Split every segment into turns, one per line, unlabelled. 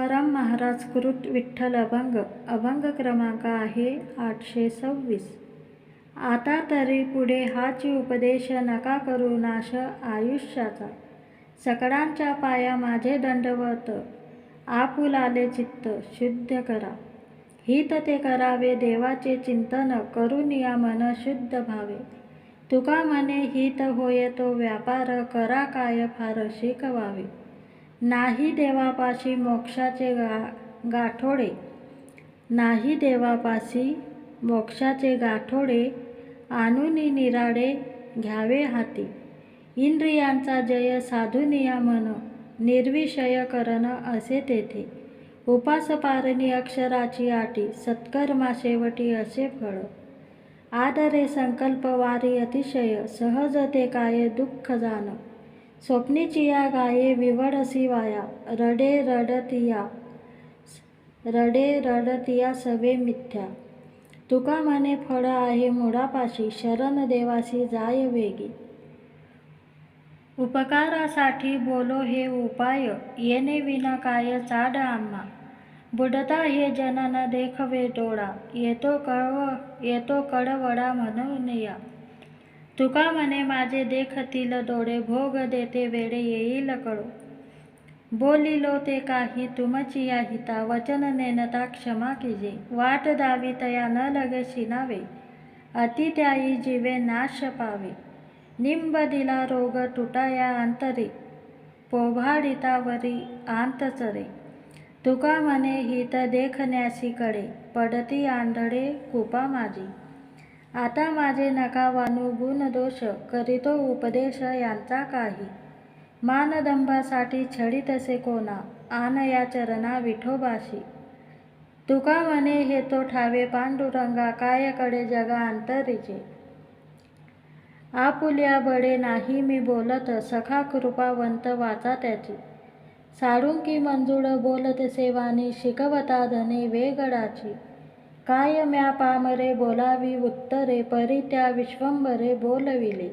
तुकाराम महाराज कृत विठ्ठल अभंग क्रमांक आहे 826. आता तरी पुढे हाची उपदेश नका करू नाश आयुष्याचा. सकळांच्या पाया माझे दंडवत, आपुलाले चित्त शुद्ध करा. हित ते करावे देवाचे चिंतन, करून या मन शुद्ध भावे. तुका म्हणे हित होय तो व्यापार, करा काय फार शिकवावे. नाही देवापाशी मोक्षाचे गाठोडे, नाही देवापाशी मोक्षाचे गाठोडे, आणूनी निराडे घ्यावे हाती. इंद्रियांचा जय साधुनिया मन, निर्विषय करण असे तेथे. उपासपारणी अक्षराची आटी, सत्कर्मा शेवटी असे फळ. आदरे संकल्प वारी अतिशय, सहज ते काय दुःख जाण. स्वप्नीची या गाये विवडसी वाया, रडे रडतिया सवे मिथ्या. तुका म्हणे फळ आहे मुळापाशी, शरण देवासी जाय वेगी. उपकारासाठी बोलो हे उपाय, येणे विना काय चाड आम्हा. बुडता हे जन न देखवे डोळा, येतो कडवडा म्हणून या. तुका म्हणे माझे देखतील डोळे, भोग देते वेळे येईल कळो. बोलिलो ते काही तुमची या हिता, वचन नेनता क्षमा कीजे. वाट दावी तया न लगे शिनावे, अति त्याई जीवे नाश पावे. निंब दिला रोग तुटाया अंतरी, पोभाडितावरी आंत चरे. तुका म्हणे हित देखण्यासी कडे, पडती आंधळे कृपा माझी. आता माझे नका वानू गुण दोष, करीतो उपदेश यांचा काही. मानदंभासाठी छळीतसे कोणा, आन या चरणा विठोबाशी. तुका म्हणे हे तो ठावे पांडुरंगा, काय कडे जगा अंतरीचे. आपुल्या बडे नाही मी बोलत, सखा कृपावंत वाचा त्याची. साळुंकी मंजुळ बोलत सेवानी, शिकवता धने वेगळाची. काय म्या पामरे बोलावी उत्तरे, परी त्या विश्वंभरे बोलविले.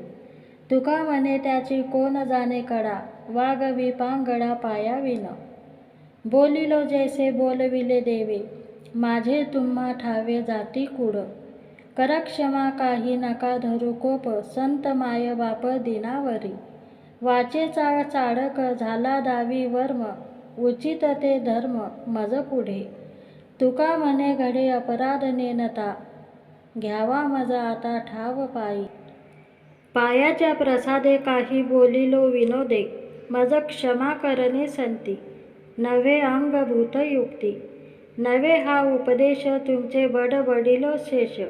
तुका म्हणे त्याची कोण जाणे कडा, वागवी पांगळा पायाविन. बोलिलो जैसे बोलविले देवे, माझे तुम्हा ठावे जाती कुड. कर क्षमा काही नका धरू कोप, संत माय बाप दिनावरी. वाचेचा चाळक झाला दावी वर्म, उचित ते धर्म मज पुढे. तुका म्हणे घडे अपराध नेनता, घ्यावा मज आता ठाव पायी. पायाच्या प्रसादे काही बोलिलो विनोदे, मज क्षमा करणे संती. नव्हे अंगभूत युक्ती, नव्हे हा उपदेश तुमचे बडबडिलो शेष.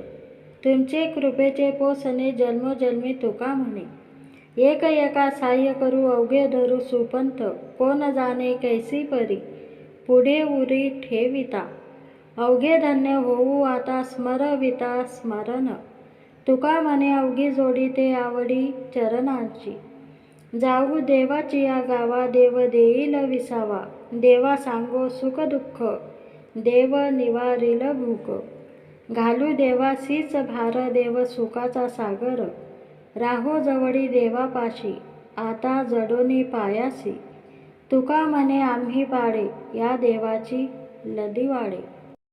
तुमचे कृपेचे पोसणे जन्मोजन्मी तुका म्हणे. एक एका साह्य करू अवघे धरू सुपंथ, कोण जाणे कैसी परी. पुढे उरी ठेविता, अवघे धन्य होऊ आता स्मरविता स्मरण. तुका म्हणे अवघी जोडी ते आवडी चरणांची. जाऊ देवाची या गावा, देव देईल विसावा. देवा सांगो सुख दुःख, देव निवारील भूक. घालू देवासीच भार, देव सुखाचा सागर. राहो जवळी देवापाशी, आता जडोनी पायासी. तुका म्हणे आम्ही पाडे, या देवाची लदिवाडे.